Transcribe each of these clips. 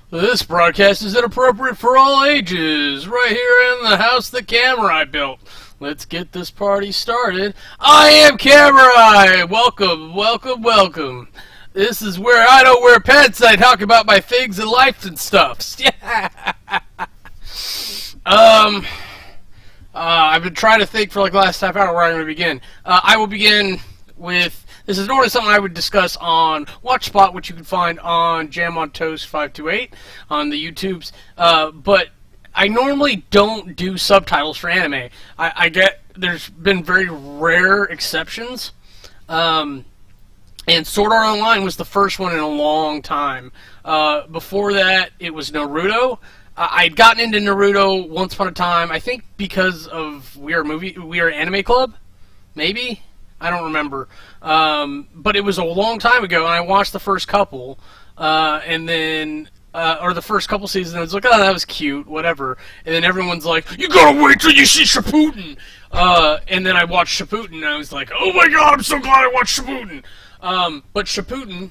This broadcast is inappropriate for all ages, right here in the house that Kamurai built. Let's get this party started. I am Kamurai! Welcome, welcome, welcome. This is where I don't wear pants, I talk about my things and life and stuffs. Yeah. I've been trying to think for like the last half hour where I'm going to begin. I will begin with... This is normally something I would discuss on WatchSpot, which you can find on Jam on Toast 528 on the YouTubes. But I normally don't do subtitles for anime. I get there's been very rare exceptions. And Sword Art Online was the first one in a long time. Before that, it was Naruto. I'd gotten into Naruto once upon a time. I think because of We Are Anime Club, maybe. I don't remember, but it was a long time ago, and I watched the first couple, and then, or the first couple seasons, and I was like, oh, that was cute, whatever, and then everyone's like, you gotta wait till you see Shippuden, and then I watched Shippuden, and I was like, oh my god, I'm so glad I watched Shippuden, but Shippuden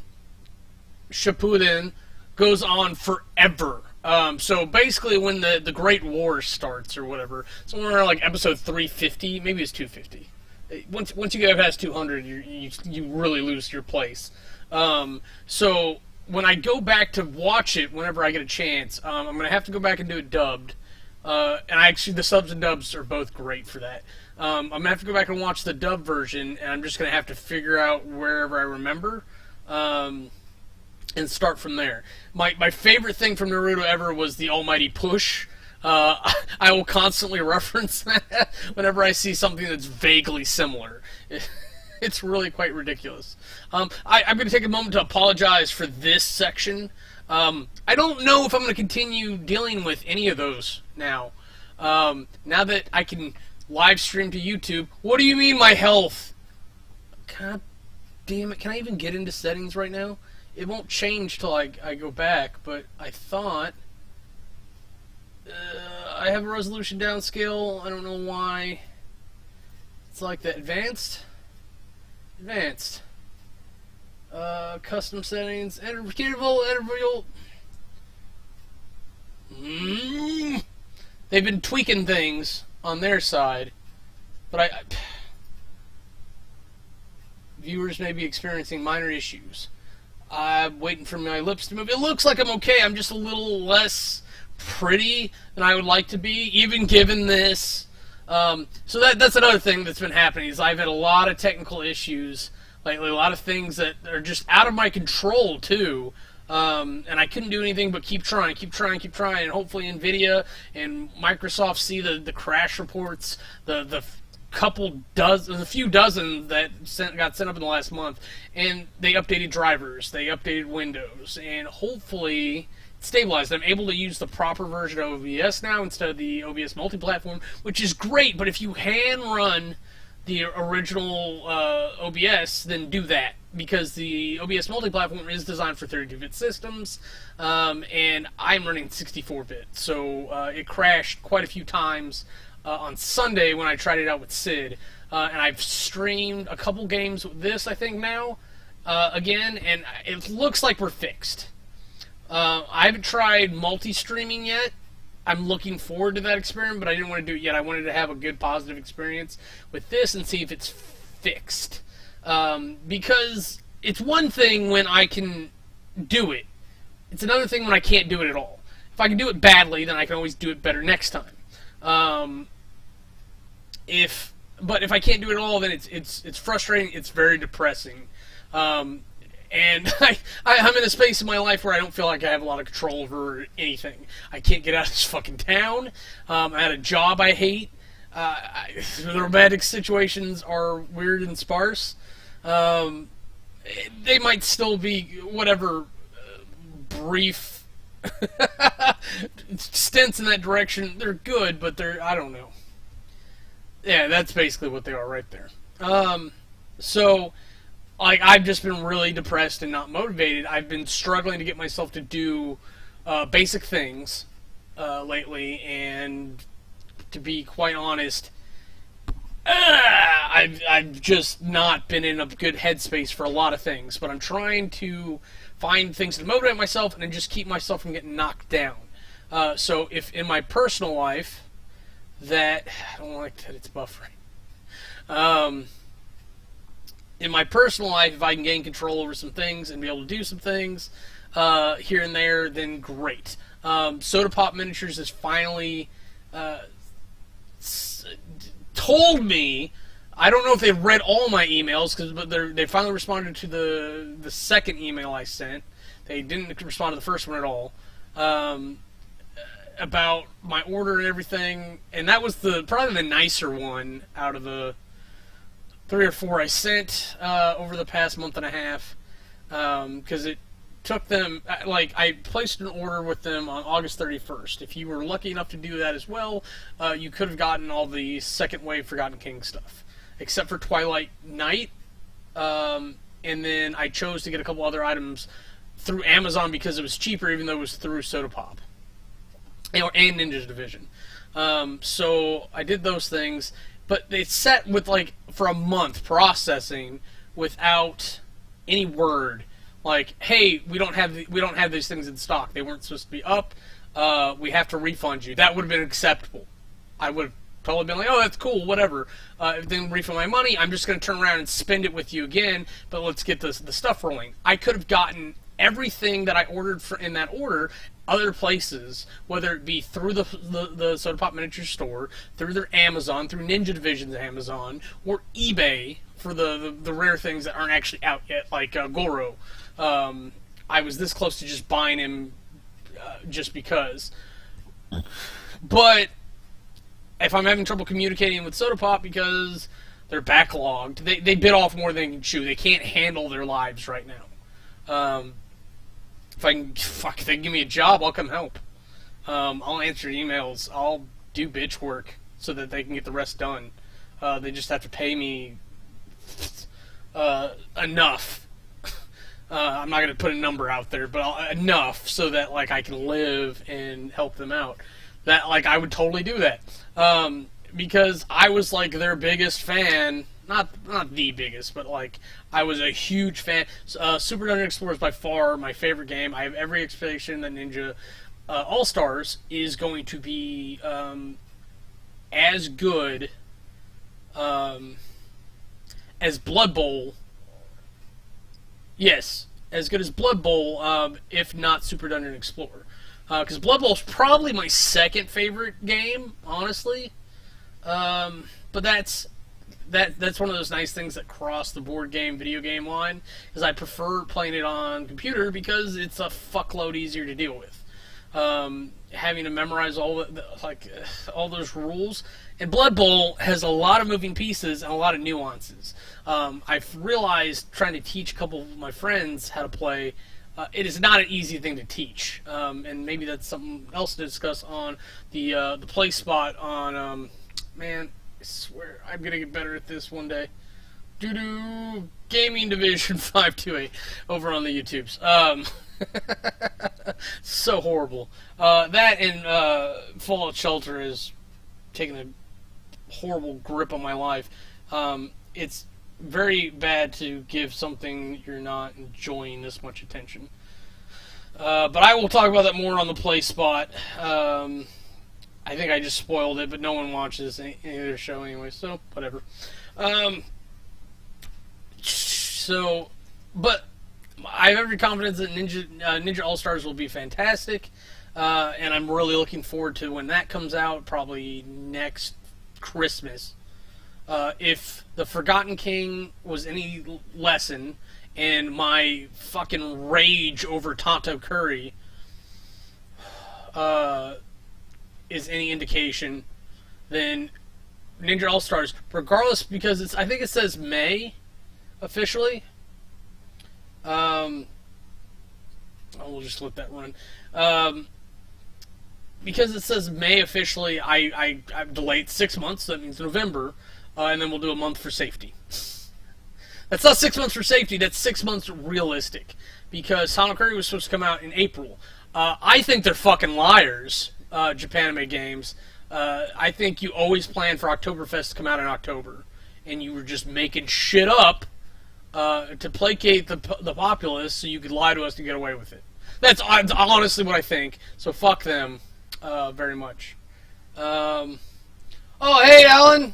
goes on forever. So basically when the Great War starts, or whatever, somewhere around like episode 350, maybe it's 250. Once you get past 200, you really lose your place. So when I go back to watch it, whenever I get a chance, I'm going to have to go back and do it dubbed. And the subs and dubs are both great for that. I'm going to have to go back and watch the dub version, and I'm just going to have to figure out wherever I remember, and start from there. My favorite thing from Naruto ever was the almighty push. I will constantly reference that whenever I see something that's vaguely similar. It's really quite ridiculous. I'm going to take a moment to apologize for this section. I don't know if I'm going to continue dealing with any of those now. Now that I can live stream to YouTube. What do you mean, my health? God damn it. Can I even get into settings right now? It won't change till I go back, but I thought... I have a resolution downscale. I don't know why. It's like that. Advanced. Custom settings. Interval. They've been tweaking things on their side, but viewers may be experiencing minor issues. I'm waiting for my lips to move. It looks like I'm okay. I'm just a little less pretty than I would like to be, even given this. So that's another thing that's been happening, is I've had a lot of technical issues lately, a lot of things that are just out of my control, too. And I couldn't do anything but keep trying, and hopefully NVIDIA and Microsoft see the crash reports, the few dozen that got sent up in the last month, and they updated drivers, they updated Windows, and hopefully stabilized. I'm able to use the proper version of OBS now instead of the OBS multi-platform, which is great, but if you hand run the original OBS, then do that, because the OBS multi-platform is designed for 32-bit systems, and I'm running 64-bit, so it crashed quite a few times on Sunday when I tried it out with Sid, and I've streamed a couple games with this, I think, now, again, and it looks like we're fixed. I haven't tried multi-streaming yet. I'm looking forward to that experiment, but I didn't want to do it yet. I wanted to have a good, positive experience with this and see if it's fixed. Because it's one thing when I can do it. It's another thing when I can't do it at all. If I can do it badly, then I can always do it better next time. But if I can't do it at all, then it's frustrating. It's very depressing. And I'm in a space in my life where I don't feel like I have a lot of control over anything. I can't get out of this fucking town. I had a job I hate. The romantic situations are weird and sparse. They might still be whatever brief stints in that direction. They're good, but I don't know. Yeah, that's basically what they are right there. So... I've just been really depressed and not motivated. I've been struggling to get myself to do basic things lately, and to be quite honest, I've just not been in a good headspace for a lot of things, but I'm trying to find things to motivate myself and then just keep myself from getting knocked down. So if in my personal life that I don't like that it's buffering. In my personal life, if I can gain control over some things and be able to do some things here and there, then great. Soda Pop Miniatures has finally told me. I don't know if they've read all my emails, but they finally responded to the second email I sent. They didn't respond to the first one at all about my order and everything, and that was probably the nicer one out of the 3 or 4 I sent over the past month and a half, because it took them, like, I placed an order with them on August 31st. If you were lucky enough to do that as well, you could have gotten all the second wave Forgotten King stuff, except for Twilight Night, and then I chose to get a couple other items through Amazon because it was cheaper, even though it was through Soda Pop and Ninja Division. So I did those things, but it's set with, like, for a month processing without any word like, hey, we don't have these things in stock. They weren't supposed to be up. We have to refund you. That would have been acceptable. I would have totally been like, oh, that's cool, whatever. If they didn't refund my money, I'm just going to turn around and spend it with you again, but let's get the stuff rolling. I could have gotten everything that I ordered in that order other places, whether it be through the Soda Pop Miniature store, through their Amazon, through Ninja Division's Amazon, or eBay for the rare things that aren't actually out yet, like Goro. I was this close to just buying him just because. But if I'm having trouble communicating with Soda Pop because they're backlogged, they bit off more than they can chew. They can't handle their lives right now. If they give me a job, I'll come help. I'll answer emails. I'll do bitch work so that they can get the rest done. They just have to pay me enough. I'm not going to put a number out there, but enough so that, like, I can live and help them out. That, like, I would totally do that. Because I was, like, their biggest fan. Not the biggest, but, like, I was a huge fan. Super Dungeon Explorer is by far my favorite game. I have every expectation that Ninja All-Stars is going to be as good as Blood Bowl. Yes, as good as Blood Bowl, if not Super Dungeon Explorer. Because Blood Bowl is probably my second favorite game, honestly. But that's one of those nice things that cross the board game, video game line, is I prefer playing it on computer because it's a fuckload easier to deal with. Having to memorize all those rules. And Blood Bowl has a lot of moving pieces and a lot of nuances. I've realized, trying to teach a couple of my friends how to play, it is not an easy thing to teach. And maybe that's something else to discuss on the play spot on, man, I swear I'm going to get better at this one day. Gaming Division 528 over on the YouTubes. So horrible. That and Fallout Shelter is taking a horrible grip on my life. It's very bad to give something you're not enjoying this much attention. But I will talk about that more on the play spot. I think I just spoiled it, but no one watches any of their show anyway, so whatever. But I have every confidence that Ninja All-Stars will be fantastic, and I'm really looking forward to when that comes out, probably next Christmas. If the Forgotten King was any lesson, and my fucking rage over Tonto Curry is any indication, then Ninja All-Stars, regardless, because I think it says May officially. We'll just let that run. Because it says May officially, I've delayed 6 months, so that means November, and then we'll do a month for safety. That's not 6 months for safety, that's 6 months realistic. Because Tonto Curry was supposed to come out in April. I think they're fucking liars, Japanime Games. I think you always plan for Oktoberfest to come out in October. and you were just making shit up to placate the populace so you could lie to us to get away with it. That's honestly what I think. So fuck them very much. Oh, hey, Alan.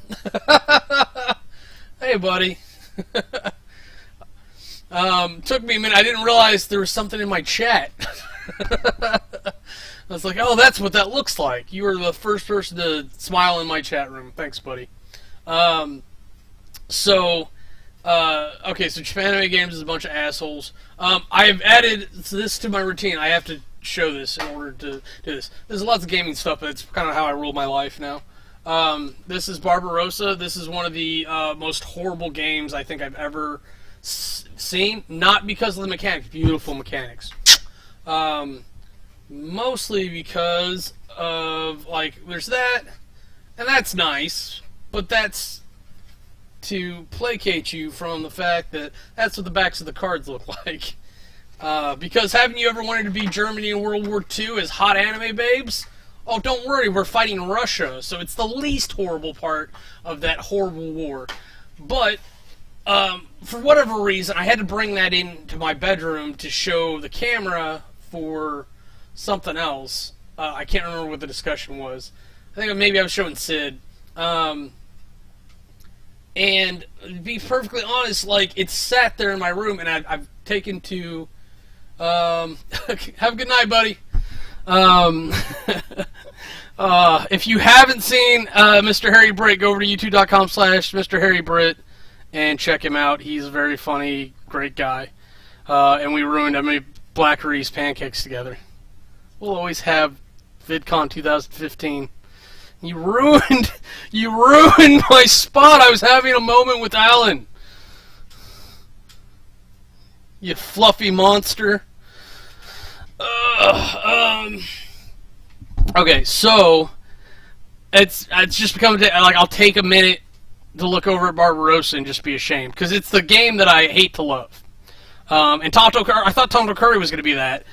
Hey, buddy. Took me a minute. I didn't realize there was something in my chat. I was like, oh, that's what that looks like. You were the first person to smile in my chat room. Thanks, buddy. Okay, so Japan Anime Games is a bunch of assholes. I have added this to my routine. I have to show this in order to do this. There's lots of gaming stuff, but it's kind of how I rule my life now. This is Barbarossa. This is one of the most horrible games I think I've ever seen. Not because of the mechanics. Beautiful mechanics. Mostly because of, like, there's that, and that's nice, but that's to placate you from the fact that that's what the backs of the cards look like. Because haven't you ever wanted to be Germany in World War II as hot anime babes? Oh, don't worry, we're fighting Russia, so it's the least horrible part of that horrible war. But, for whatever reason, I had to bring that into my bedroom to show the camera for something else. I can't remember what the discussion was. I think maybe I was showing Sid. And to be perfectly honest, like, it sat there in my room, and I've taken to... have a good night, buddy. If you haven't seen Mr. Harry Britt, go over to youtube.com/Mr. Harry Britt and check him out. He's a very funny, great guy. And we ruined how many Black Reese pancakes together. We'll always have VidCon 2015. You ruined my spot. I was having a moment with Alan. You fluffy monster. Okay, so it's just become like I'll take a minute to look over at Barbarossa and just be ashamed because it's the game that I hate to love. And I thought Tonto Curry was going to be that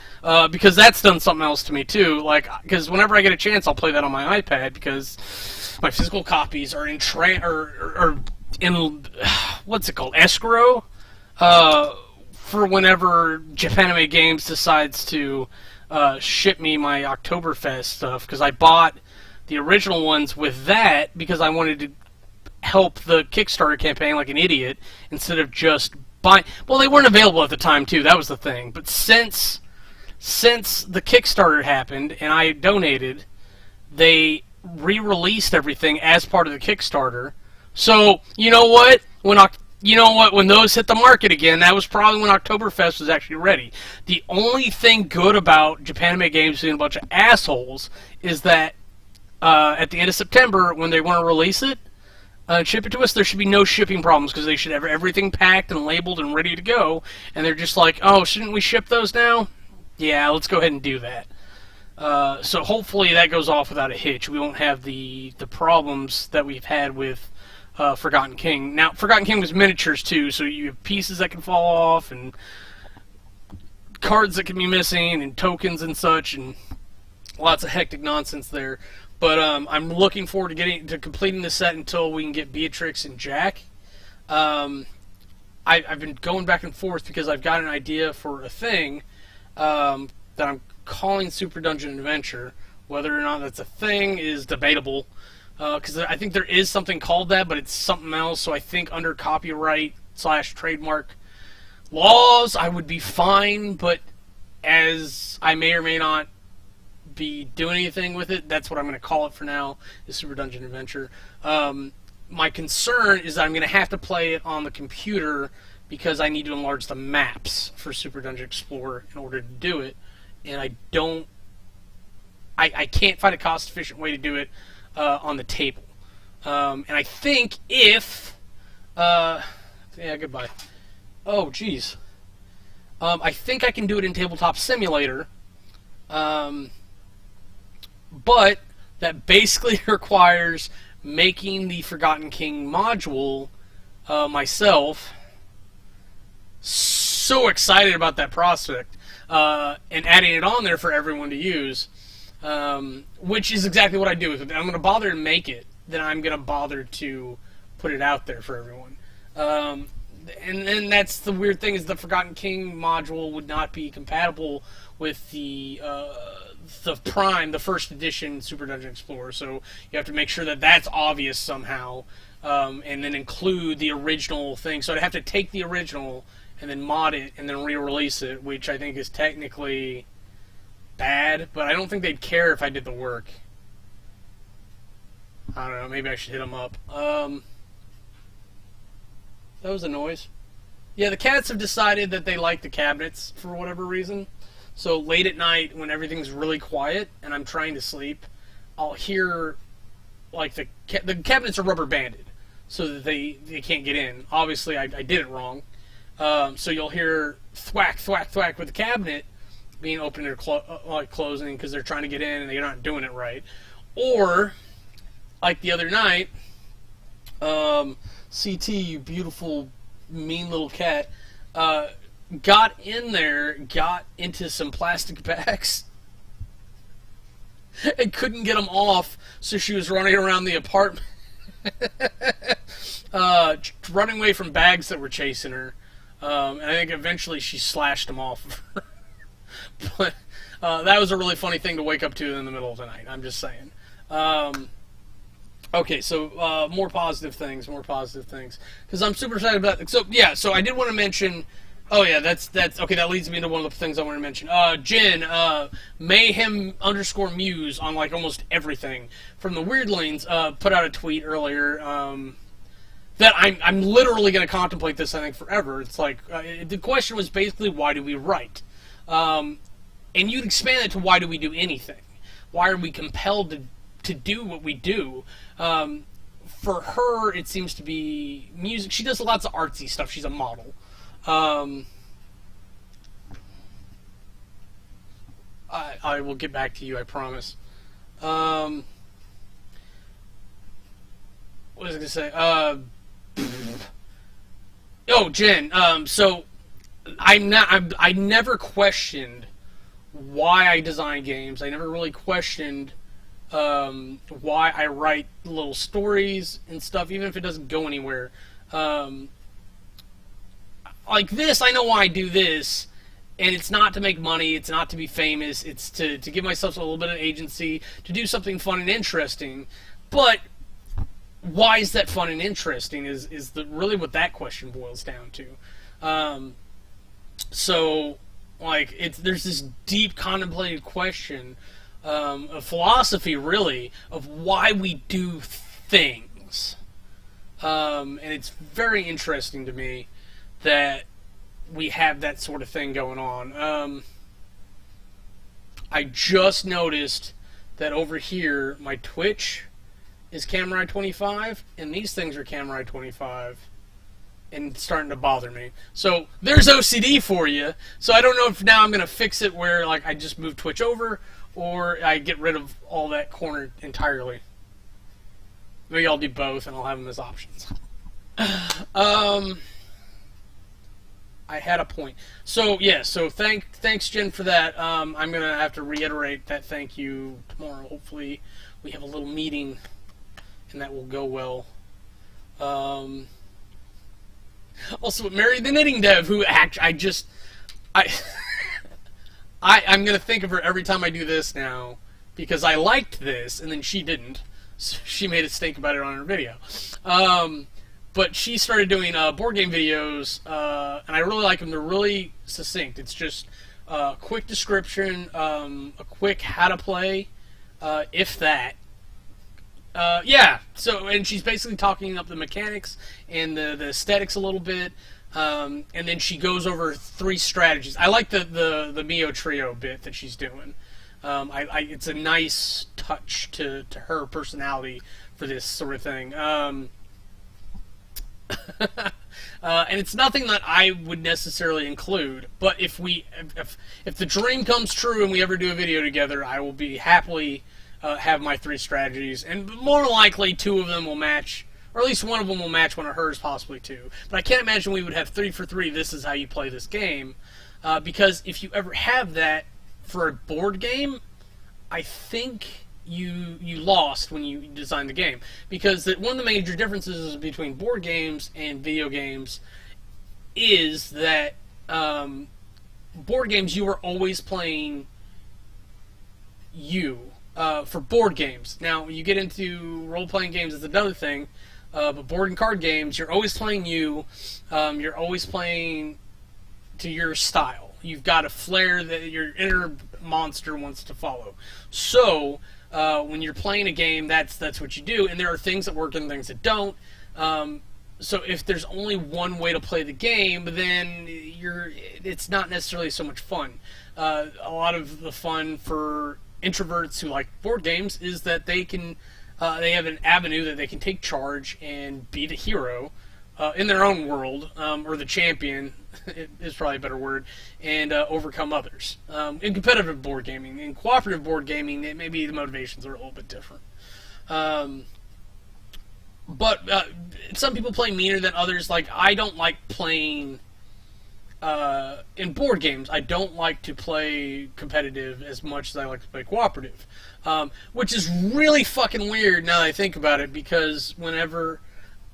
because that's done something else to me too. Like, because whenever I get a chance, I'll play that on my iPad because my physical copies are in what's it called, escrow, for whenever Japan Anime Games decides to ship me my Oktoberfest stuff, because I bought the original ones with that because I wanted to help the Kickstarter campaign like an idiot instead of just buying. Well, they weren't available at the time too. That was the thing. But since the Kickstarter happened and I donated, they re-released everything as part of the Kickstarter. So you know what? When those hit the market again, that was probably when Oktoberfest was actually ready. The only thing good about Japan Anime Games being a bunch of assholes is that at the end of September, when they want to release it, ship it to us, there should be no shipping problems because they should have everything packed and labeled and ready to go. And they're just like, oh, shouldn't we ship those now? Yeah, let's go ahead and do that. So hopefully that goes off without a hitch. We won't have the problems that we've had with Forgotten King. Now, Forgotten King was miniatures too, so you have pieces that can fall off and cards that can be missing and tokens and such, and lots of hectic nonsense there. But I'm looking forward to completing the set until we can get Beatrix and Jack. I've been going back and forth because I've got an idea for a thing that I'm calling Super Dungeon Adventure. Whether or not that's a thing is debatable. Because I think there is something called that, but it's something else. So I think under copyright/trademark laws, I would be fine. But as I may or may not be doing anything with it, that's what I'm going to call it for now, is Super Dungeon Adventure. My concern is that I'm going to have to play it on the computer because I need to enlarge the maps for Super Dungeon Explorer in order to do it. And I can't find a cost-efficient way to do it on the table. And I think if... yeah, goodbye. Oh, jeez. I think I can do it in Tabletop Simulator. But that basically requires making the Forgotten King module myself. So excited about that prospect. And adding it on there for everyone to use. Which is exactly what I do with it. I'm going to bother to make it, then I'm going to bother to put it out there for everyone. And then that's the weird thing, is the Forgotten King module would not be compatible with the Prime, the first edition Super Dungeon Explorer. So you have to make sure that that's obvious somehow, and then include the original thing. So I'd have to take the original and then mod it and then re-release it, which I think is technically bad, but I don't think they'd care if I did the work. I don't know, maybe I should hit them up. That was a noise. Yeah, the cats have decided that they like the cabinets for whatever reason. So late at night, when everything's really quiet and I'm trying to sleep, I'll hear, like, the cabinets are rubber banded so that they can't get in. Obviously, I did it wrong. So you'll hear thwack, thwack, thwack with the cabinet being opened or closing because they're trying to get in and they're not doing it right. Or, like the other night, CT, you beautiful, mean little cat, got in there, got into some plastic bags, and couldn't get them off, so she was running around the apartment, running away from bags that were chasing her, and I think eventually she slashed them off of her. But that was a really funny thing to wake up to in the middle of the night, I'm just saying. Okay, so more positive things, because I'm super excited about it. So yeah, so I did want to mention. Oh yeah, that's okay. That leads me to one of the things I want to mention. Jen, mayhem_muse on like almost everything from the Weirdlings, put out a tweet earlier that I'm literally going to contemplate this, I think, forever. It's like the question was basically, why do we write? And you'd expand it to, why do we do anything? Why are we compelled to do what we do? For her, it seems to be music. She does lots of artsy stuff. She's a model. I will get back to you, I promise. What was I going to say? Oh, Jen, so I never questioned why I design games. I never really questioned why I write little stories and stuff, even if it doesn't go anywhere. Like this, I know why I do this, and it's not to make money, it's not to be famous, it's to give myself a little bit of agency, to do something fun and interesting. But why is that fun and interesting is really what that question boils down to. So, like, there's this deep contemplated question, of philosophy, really, of why we do things. And it's very interesting to me that we have that sort of thing going on. I just noticed that over here, my Twitch is Kamurai 25, and these things are Kamurai 25, and it's starting to bother me. So there's OCD for you. So I don't know if now I'm going to fix it where, like, I just move Twitch over, or I get rid of all that corner entirely. Maybe I'll do both, and I'll have them as options. I had a point. So yeah, so thanks Jen for that. I'm gonna have to reiterate that thank you tomorrow. Hopefully we have a little meeting and that will go well. Also, Mary the Knitting Dev, who I'm gonna think of her every time I do this now, because I liked this and then she didn't. So she made us think about it on her video. But she started doing board game videos, and I really like them. They're really succinct. It's just a quick description, a quick how to play, if that. Yeah, so, and she's basically talking up the mechanics and the aesthetics a little bit, and then she goes over 3 strategies. I like the Mio Trio bit that she's doing. It's a nice touch to her personality for this sort of thing. And it's nothing that I would necessarily include, but if the dream comes true and we ever do a video together, I will be happily have my 3 strategies, and more likely 2 of them will match, or at least one of them will match one of hers, possibly 2. But I can't imagine we would have 3 for 3, this is how you play this game, because if you ever have that for a board game, I think you lost when you designed the game, because one of the major differences between board games and video games is that board games, you are always playing you. For board games. Now, you get into role-playing games, it's another thing, but board and card games, you're always playing you. You're always playing to your style. You've got a flair that your inner monster wants to follow. So, when you're playing a game, that's what you do, and there are things that work and things that don't. So if there's only one way to play the game, then it's not necessarily so much fun. A lot of the fun for introverts who like board games is that they have an avenue that they can take charge and be the hero in their own world, or the champion is probably a better word, and overcome others. In competitive board gaming, in cooperative board gaming, maybe the motivations are a little bit different. But some people play meaner than others. Like, I don't like playing in board games. I don't like to play competitive as much as I like to play cooperative, which is really fucking weird now that I think about it, because whenever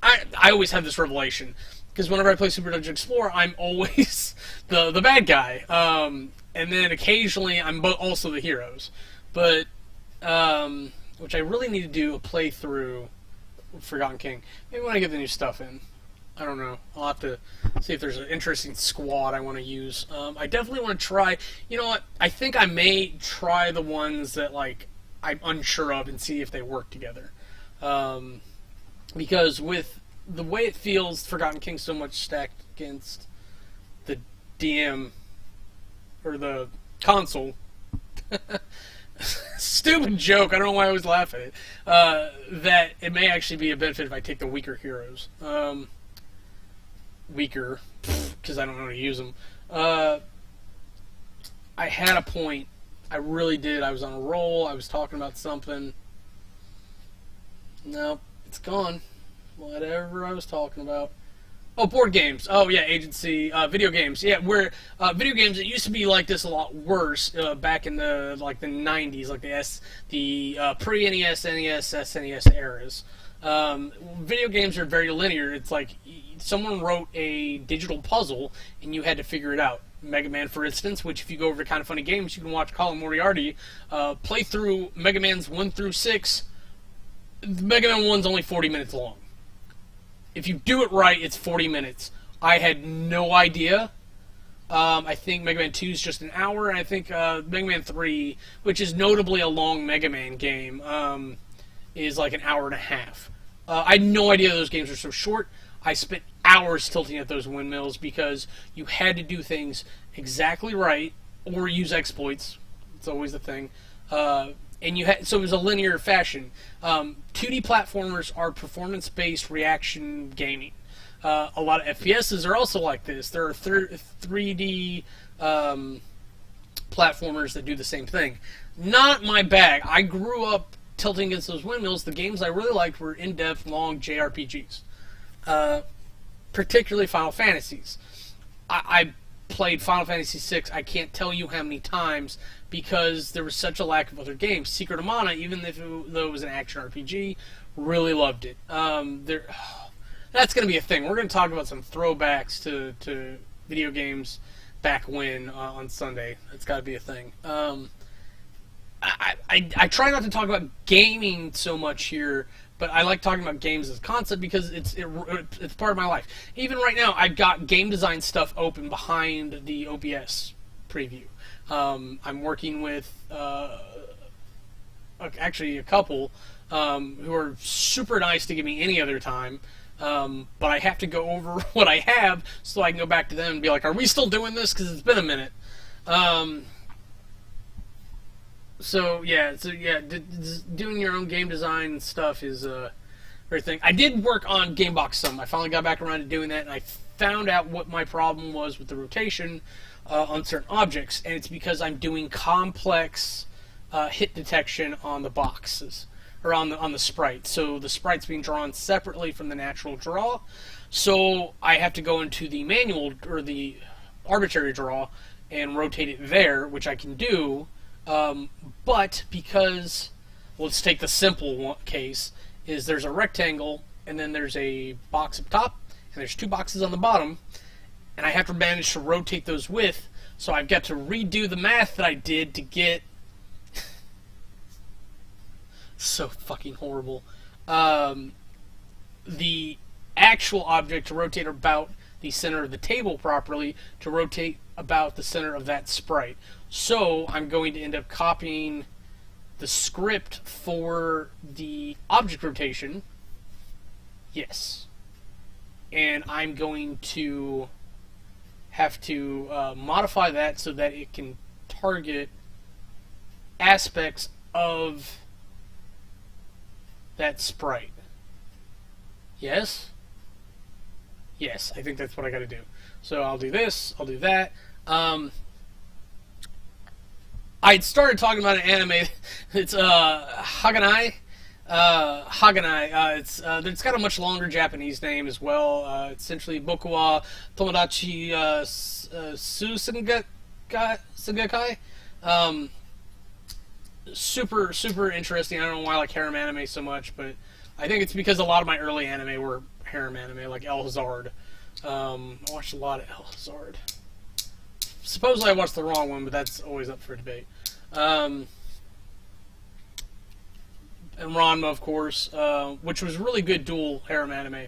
I always have this revelation, because whenever I play Super Dungeon Explorer, I'm always the bad guy, and then occasionally I'm also the heroes, but which I really need to do a playthrough Forgotten King. Maybe when I get the new stuff in. I don't know. I'll have to see if there's an interesting squad I want to use. I definitely want to try... You know what? I think I may try the ones that, like, I'm unsure of and see if they work together. Because with the way it feels, Forgotten King so much stacked against the DM, or the console... Stupid joke, I don't know why I always laugh at it. That it may actually be a benefit if I take the weaker heroes. Weaker, because I don't know how to use them. I had a point. I really did. I was on a roll. I was talking about something. Nope, it's gone. Whatever I was talking about. Oh, board games. Oh, yeah, agency. Video games. Yeah, where video games, it used to be like this a lot worse back in the 90s, like the pre-NES, NES, SNES eras. Video games are very linear. It's like someone wrote a digital puzzle and you had to figure it out. Mega Man, for instance, which if you go over to Kind of Funny Games, you can watch Colin Moriarty play through Mega Man's 1 through 6. Mega Man 1's only 40 minutes long. If you do it right, it's 40 minutes. I had no idea. I think Mega Man 2 is just an hour, and I think Mega Man 3, which is notably a long Mega Man game, is like an hour and a half. I had no idea those games were so short. I spent hours tilting at those windmills because you had to do things exactly right or use exploits. It's always the thing. And so it was a linear fashion. 2D platformers are performance-based reaction gaming. A lot of FPSs are also like this. There are 3D platformers that do the same thing. Not my bag. I grew up tilting against those windmills. The games I really liked were in-depth, long JRPGs. Particularly Final Fantasies. I played Final Fantasy VI, I can't tell you how many times, because there was such a lack of other games. Secret of Mana, even though it was an action RPG, really loved it. That's going to be a thing. We're going to talk about some throwbacks to video games back when on Sunday. That's got to be a thing. I try not to talk about gaming so much here, but I like talking about games as a concept because it's part of my life. Even right now, I've got game design stuff open behind the OBS preview. I'm working with actually a couple who are super nice to give me any other time, but I have to go over what I have so I can go back to them and be like, are we still doing this? Because it's been a minute. So doing your own game design stuff is a great thing. I did work on Gamebox some. I finally got back around to doing that, and I found out what my problem was with the rotation on certain objects, and it's because I'm doing complex hit detection on the boxes, or on the sprite. So the sprite's being drawn separately from the natural draw, so I have to go into the manual, or the arbitrary draw, and rotate it there, which I can do. But because let's take the simple case, is there's a rectangle, and then there's a box up top, and there's 2 boxes on the bottom, and I have to manage to rotate those with, so I've got to redo the math that I did to get... so fucking horrible. The actual object to rotate about the center of the table properly, to rotate about the center of that sprite. So I'm going to end up copying the script for the object rotation. Yes. And I'm going to have to modify that so that it can target aspects of that sprite. Yes? Yes, I think that's what I gotta do. So I'll do this, I'll do that. I'd started talking about an anime. It's Haganai. It's got a much longer Japanese name as well. It's essentially Boku wa Tomodachi Susengakai. Super interesting. I don't know why I like harem anime so much, but I think it's because a lot of my early anime were harem anime, like El Hazard. I watched a lot of El Hazard. Supposedly I watched the wrong one, but that's always up for debate. And Ranma, of course, which was really good dual harem anime.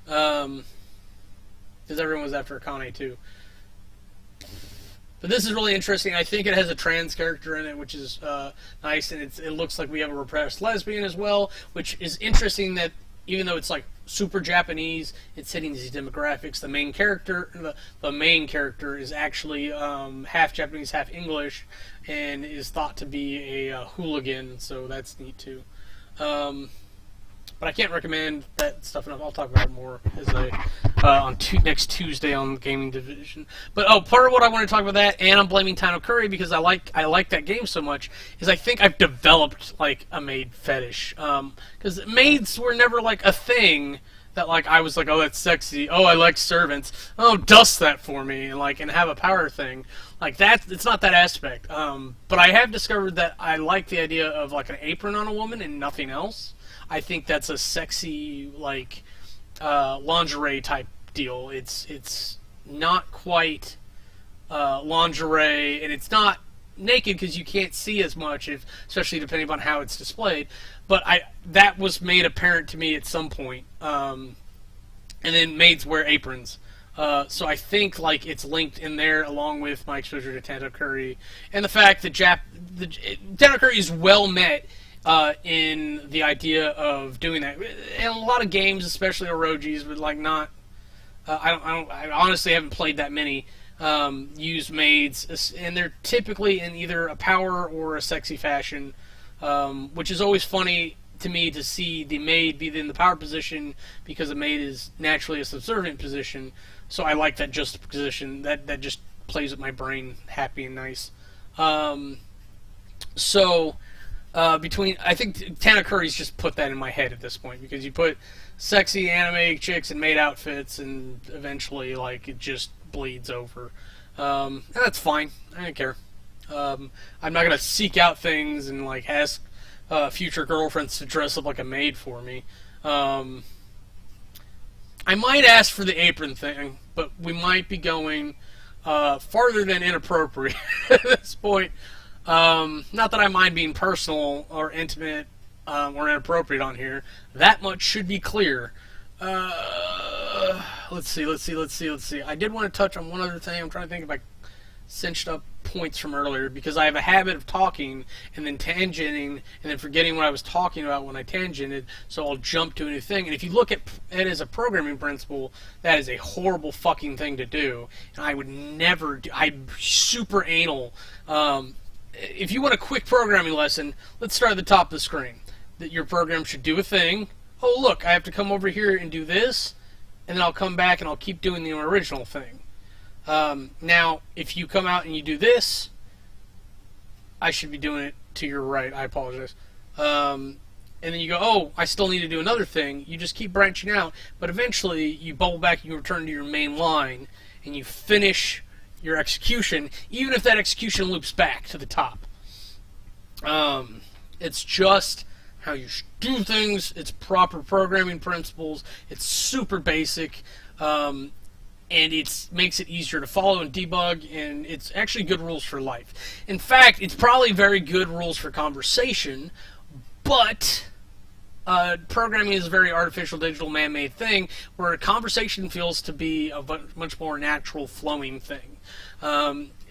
Because everyone was after Akane, too. But this is really interesting. I think it has a trans character in it, which is nice, and it looks like we have a repressed lesbian as well, which is interesting that even though it's like super Japanese, it's hitting these demographics. The main character is actually half Japanese, half English, and is thought to be a hooligan, so that's neat too. But I can't recommend that stuff enough. I'll talk about it more as next Tuesday on the Gaming Division. But part of what I want to talk about that, and I'm blaming Tano Curry because I like that game so much, is I think I've developed like a maid fetish. Because maids were never like a thing that like I was like, oh, that's sexy. Oh, I like servants. Oh, dust that for me, and have a power thing. Like that, it's not that aspect. But I have discovered that I like the idea of like an apron on a woman and nothing else. I think that's a sexy, like, lingerie type deal. It's not quite lingerie, and it's not naked because you can't see as much, especially depending on how it's displayed. But that was made apparent to me at some point. And then maids wear aprons. So I think like it's linked in there along with my exposure to Tano Curry and the fact that Tano Curry is well met in the idea of doing that. And a lot of games, especially orojis, would like not. I honestly haven't played that many. Use maids, and they're typically in either a power or a sexy fashion, which is always funny to me to see the maid be in the power position because the maid is naturally a subservient position. So I like that juxtaposition. That just plays with my brain happy and nice. I think Tano Curry's just put that in my head at this point, because you put sexy anime chicks in maid outfits and eventually like it just bleeds over. And that's fine. I don't care. I'm not gonna seek out things and like ask future girlfriends to dress up like a maid for me. I might ask for the apron thing, but we might be going farther than inappropriate at this point. Not that I mind being personal or intimate or inappropriate on here. That much should be clear. Let's see. I did want to touch on one other thing. I'm trying to think if I cinched up points from earlier, because I have a habit of talking and then tangenting and then forgetting what I was talking about when I tangented, so I'll jump to a new thing. And if you look at it as a programming principle, that is a horrible fucking thing to do, and I would never do. I'm super anal. If you want a quick programming lesson, let's start at the top of the screen. That your program should do a thing. Oh, look, I have to come over here and do this, and then I'll come back and I'll keep doing the original thing. Now, if you come out and you do this, I should be doing it to your right. I apologize. And then you go, oh, I still need to do another thing. You just keep branching out, but eventually you bubble back and you return to your main line, and you finish your execution, even if that execution loops back to the top. It's just how you should do things. It's proper programming principles. It's super basic, and it makes it easier to follow and debug, and it's actually good rules for life. In fact, it's probably very good rules for conversation, but programming is a very artificial, digital, man-made thing, where a conversation feels to be a much more natural, flowing thing.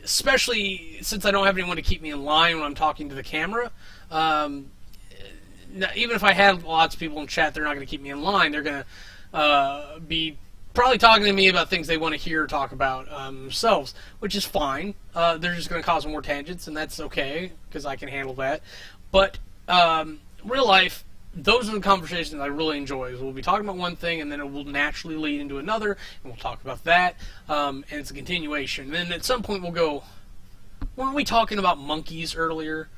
Especially since I don't have anyone to keep me in line when I'm talking to the camera. Even if I have lots of people in chat, they're not going to keep me in line. They're going to be probably talking to me about things they want to hear or talk about themselves, which is fine. They're just going to cause more tangents, and that's okay, because I can handle that. But real life, those are the conversations I really enjoy. We'll be talking about one thing, and then it will naturally lead into another, and we'll talk about that, and it's a continuation. And then at some point we'll go, weren't we talking about monkeys earlier?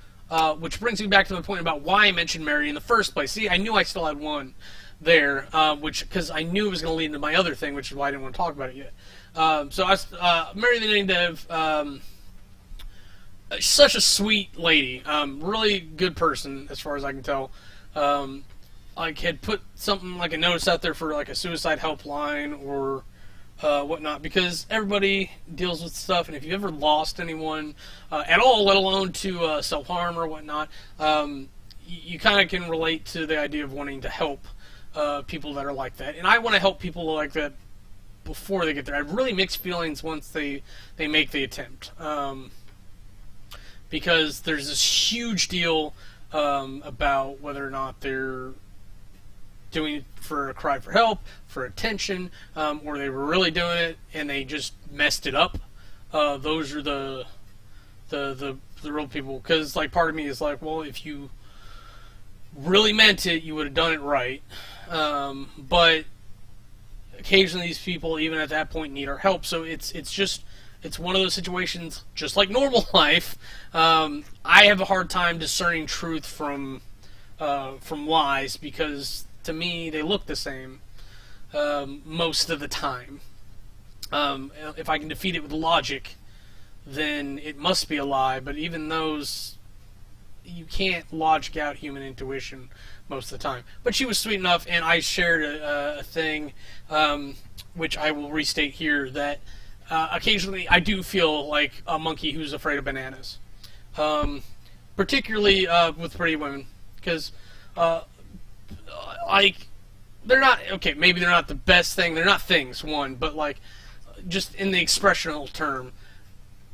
Which brings me back to the point about why I mentioned Mary in the first place. See, I knew I still had one there, because I knew it was going to lead into my other thing, which is why I didn't want to talk about it yet. Mary the Name Dev, such a sweet lady, really good person as far as I can tell. Like had put something like a notice out there for like a suicide helpline or whatnot, because everybody deals with stuff, and if you ever lost anyone at all, let alone to self-harm or whatnot, you kind of can relate to the idea of wanting to help people that are like that. And I want to help people like that before they get there. I have really mixed feelings once they make the attempt, because there's this huge deal about whether or not they're doing it for a cry for help, for attention, or they were really doing it and they just messed it up. Those are the real people. Because like part of me is like, well, if you really meant it, you would have done it right. But occasionally these people, even at that point, need our help. So it's one of those situations, just like normal life. I have a hard time discerning truth from lies, because to me they look the same most of the time. If I can defeat it with logic, then it must be a lie. But even those, you can't logic out human intuition most of the time. But she was sweet enough, and I shared a thing, which I will restate here, that occasionally I do feel like a monkey who's afraid of bananas. Particularly with pretty women, because like, they're not, okay, maybe they're not the best thing, they're not things, one, but like, just in the expressional term,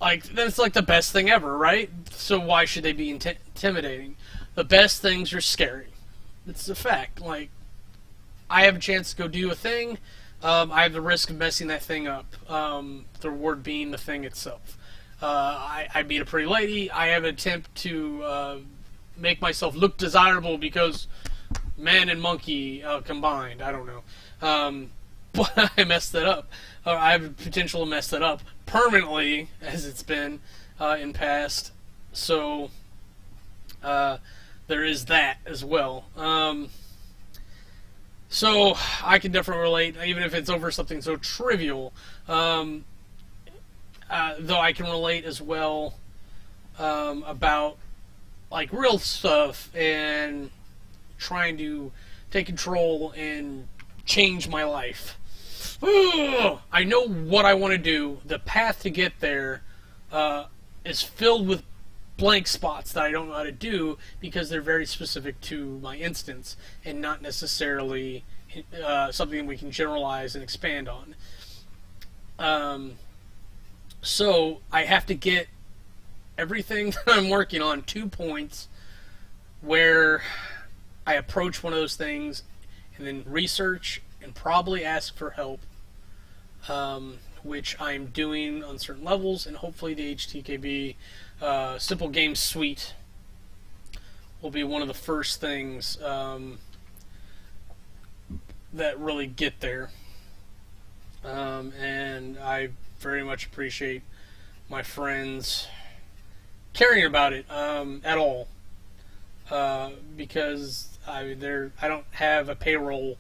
like, that's like the best thing ever, right? So why should they be intimidating? The best things are scary. It's a fact. Like, I have a chance to go do a thing, I have the risk of messing that thing up, the reward being the thing itself. I meet a pretty lady, I have an attempt to make myself look desirable because man and monkey combined, I don't know. But I messed that up. I have a potential to mess that up permanently, as it's been in past. So there is that as well. So I can definitely relate, even if it's over something so trivial. Though I can relate as well about like real stuff and trying to take control and change my life. I know what I want to do. The path to get there is filled with blank spots that I don't know how to do, because they're very specific to my instance and not necessarily something we can generalize and expand on. So I have to get everything that I'm working on to points where I approach one of those things and then research and probably ask for help, which I'm doing on certain levels, and hopefully the HTKB Simple Game Suite will be one of the first things that really get there. And I very much appreciate my friends caring about it at all, because I don't have a payroll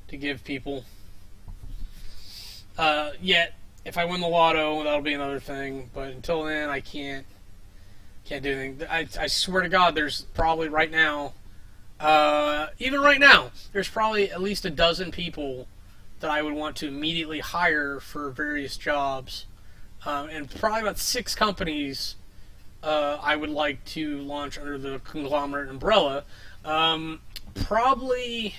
to give people yet. If I win the lotto, that'll be another thing, but until then I can't do anything. I swear to God, there's probably right now Even right now, there's probably at least a dozen people that I would want to immediately hire for various jobs, and probably about 6 companies I would like to launch under the conglomerate umbrella. Probably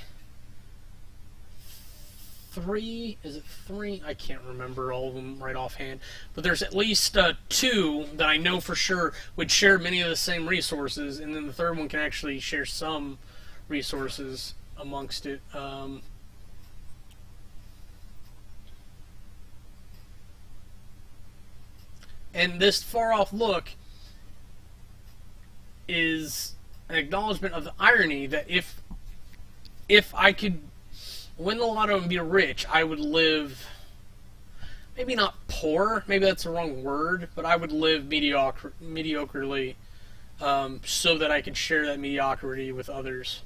3. Is it 3? I can't remember all of them right offhand. But there's at least 2 that I know for sure would share many of the same resources, and then the third one can actually share some resources amongst it. And this far-off look is an acknowledgement of the irony that if I could win the lotto and be rich, I would live, maybe not poor, maybe that's the wrong word, but I would live mediocrely, so that I could share that mediocrity with others,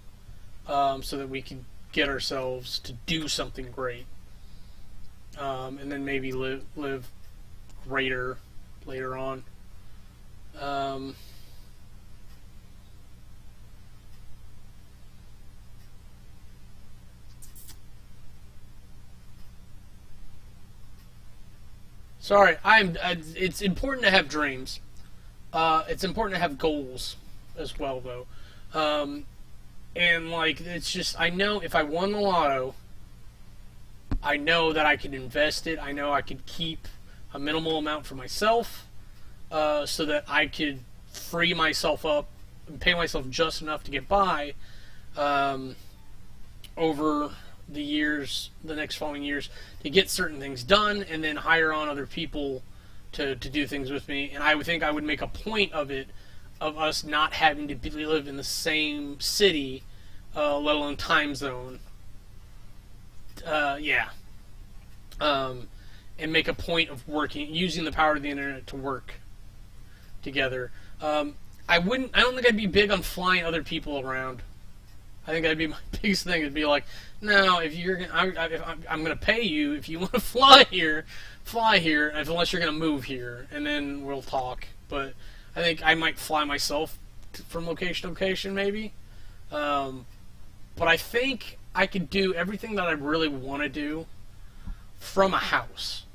so that we could get ourselves to do something great, and then maybe live greater later on. Sorry, it's important to have dreams. It's important to have goals as well, though. And like, it's just, I know if I won the lotto, I know that I could invest it. I know I could keep a minimal amount for myself, so that I could free myself up and pay myself just enough to get by, over the years, the next following years, to get certain things done, and then hire on other people to do things with me. And I would think I would make a point of it, of us not having to live in the same city, let alone time zone. Yeah. And make a point of working, using the power of the internet to work together. I don't think I'd be big on flying other people around. I think that'd be my biggest thing. It'd be like, no, if I'm going to pay you if you want to fly here, unless you're going to move here, and then we'll talk. But I think I might fly myself from location to location, maybe. But I think I could do everything that I really want to do from a house.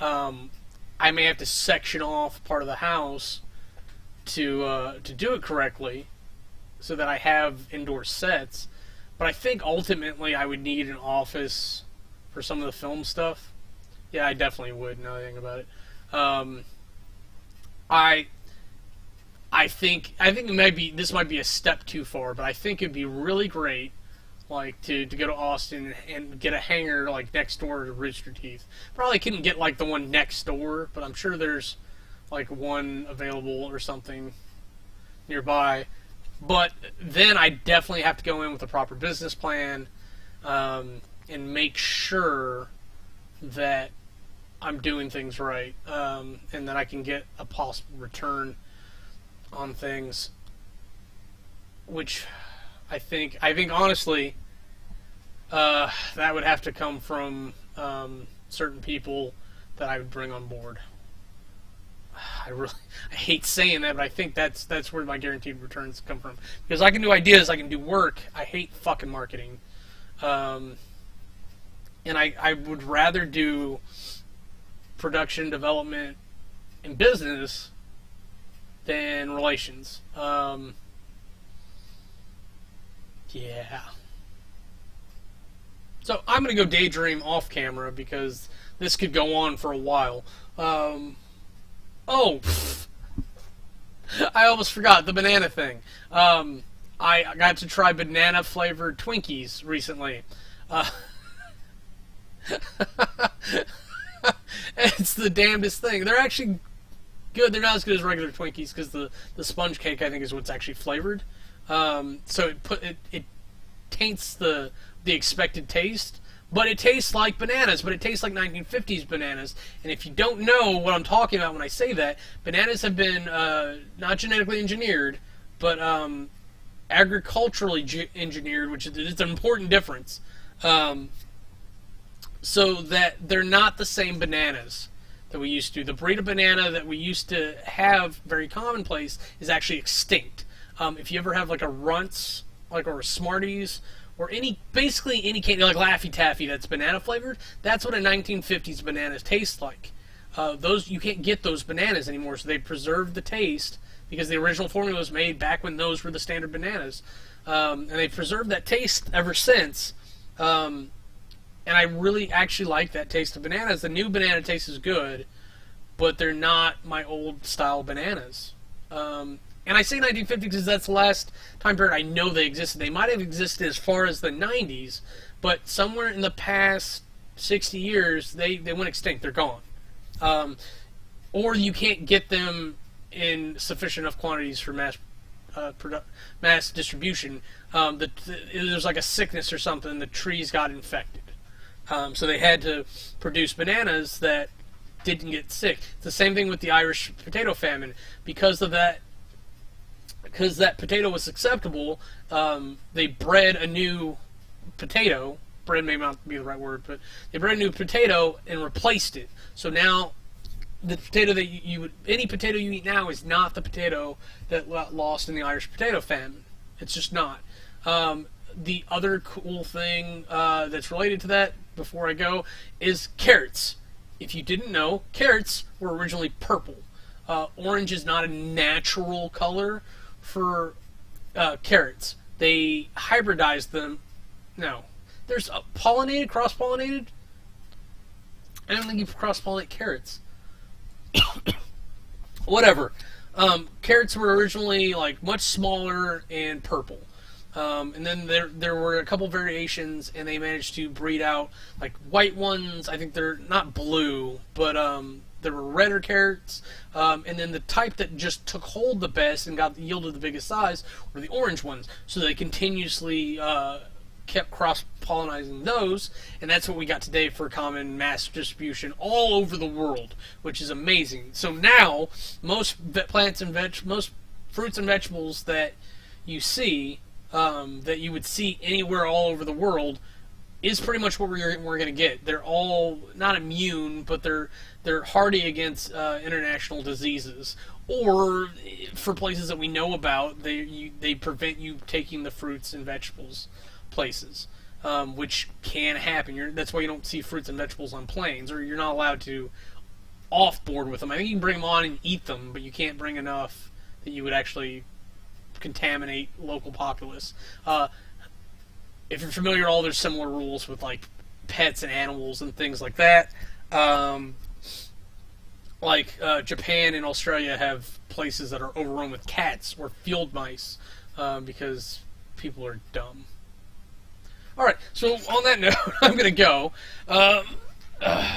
I may have to section off part of the house to do it correctly, so that I have indoor sets. But I think ultimately I would need an office for some of the film stuff. Yeah, I definitely would, now that I think about it. I think this might be a step too far, but I think it'd be really great, like, to go to Austin and get a hangar like next door to Rooster Teeth. Probably couldn't get like the one next door, but I'm sure there's like one available or something nearby. But then I definitely have to go in with a proper business plan, and make sure that I'm doing things right, and that I can get a possible return on things. Which I think honestly, that would have to come from certain people that I would bring on board. I hate saying that, but I think that's where my guaranteed returns come from. Because I can do ideas, I can do work. I hate fucking marketing, and I would rather do production, development, and business than relations. Yeah. So I'm gonna go daydream off camera because this could go on for a while. Oh, I almost forgot the banana thing. I got to try banana-flavored Twinkies recently. It's the damnedest thing. They're actually good. They're not as good as regular Twinkies because the sponge cake, I think, is what's actually flavored. So it taints the expected taste. But it tastes like bananas, but it tastes like 1950s bananas. And if you don't know what I'm talking about when I say that, bananas have been not genetically engineered, but agriculturally engineered, which is an important difference. So that they're not the same bananas that we used to. The breed of banana that we used to have, very commonplace, is actually extinct. If you ever have like a Runts like, or a Smarties, or basically any candy, like Laffy Taffy that's banana flavored. That's what a 1950s banana tastes like. Those, you can't get those bananas anymore, so they preserved the taste because the original formula was made back when those were the standard bananas, and they preserved that taste ever since. And I really actually like that taste of bananas. The new banana taste is good, but they're not my old style bananas. And I say 1950 because that's the last time period I know they existed. They might have existed as far as the 90s, but somewhere in the past 60 years, they went extinct. They're gone. Or you can't get them in sufficient enough quantities for mass distribution. There's like a sickness or something. The trees got infected, so they had to produce bananas that didn't get sick. It's the same thing with the Irish potato famine. Because that potato was acceptable, they bred a new potato. Bred may not be the right word, but they bred a new potato and replaced it. So now, the potato that any potato you eat now is not the potato that lost in the Irish potato famine. It's just not. The other cool thing that's related to that, before I go, is carrots. If you didn't know, carrots were originally purple. Orange is not a natural color for carrots. They hybridized them. No. There's cross-pollinated? I don't think you cross-pollinate carrots. Whatever. Carrots were originally like much smaller and purple. And then there were a couple variations, and they managed to breed out like white ones. I think they're not blue, but there were redder carrots. And then the type that just took hold the best and yielded the biggest size were the orange ones. So they continuously kept cross-pollinizing those, and that's what we got today for common mass distribution all over the world, which is amazing. So now, most fruits and vegetables that you see, that you would see anywhere all over the world, is pretty much what we're going to get. They're all not immune, but they're hardy against international diseases. Or for places that we know about, they prevent you taking the fruits and vegetables places, which can happen. That's why you don't see fruits and vegetables on planes, or you're not allowed to off-board with them. I think you can bring them on and eat them, but you can't bring enough that you would actually contaminate local populace. If you're familiar at all, there's similar rules with like pets and animals and things like that. Japan and Australia have places that are overrun with cats or field mice because people are dumb. Alright, so on that note, I'm going to go.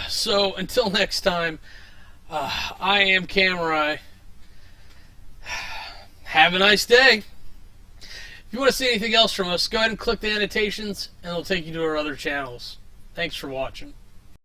So until next time, I am Kamurai. Have a nice day. If you want to see anything else from us, go ahead and click the annotations, and it'll take you to our other channels. Thanks for watching.